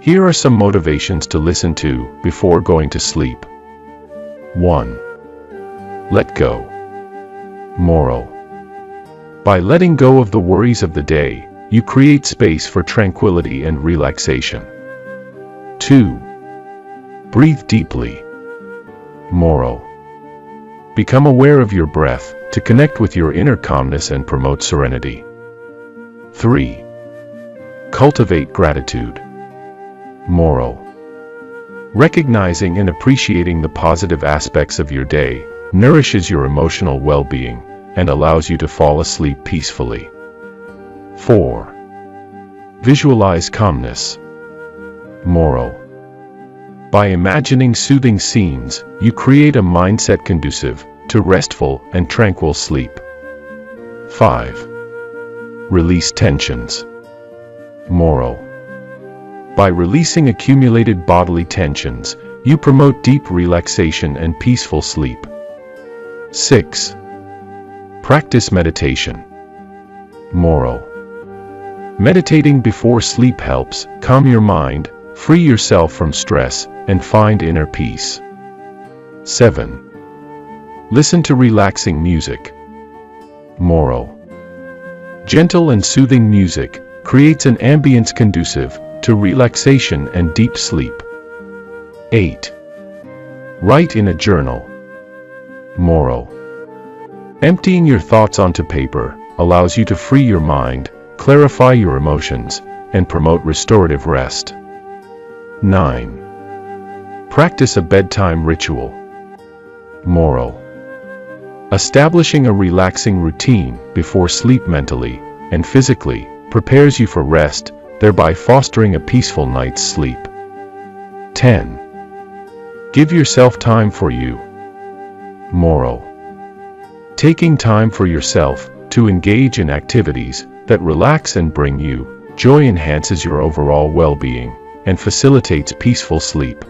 Here are some motivations to listen to before going to sleep. 1. Let go. Moral. By letting go of the worries of the day, you create space for tranquility and relaxation. 2. Breathe deeply. Moral. Become aware of your breath to connect with your inner calmness and promote serenity. 3. Cultivate gratitude. Moral. Recognizing and appreciating the positive aspects of your day nourishes your emotional well-being and allows you to fall asleep peacefully. 4. Visualize calmness. Moral. By imagining soothing scenes, you create a mindset conducive to restful and tranquil sleep. 5. Release tensions. Moral. By releasing accumulated bodily tensions, you promote deep relaxation and peaceful sleep. 6. Practice meditation. Moral. Meditating before sleep helps calm your mind, free yourself from stress, and find inner peace. 7. Listen to relaxing music. Moral. Gentle and soothing music creates an ambience conducive to relaxation and deep sleep. 8. Write in a journal. Moral. Emptying your thoughts onto paper allows you to free your mind, clarify your emotions, and promote restorative rest. 9. Practice a bedtime ritual. Moral. Establishing a relaxing routine before sleep mentally and physically prepares you for rest, thereby fostering a peaceful night's sleep. 10. Give yourself time for you. Moral. Taking time for yourself to engage in activities that relax and bring you joy enhances your overall well-being and facilitates peaceful sleep.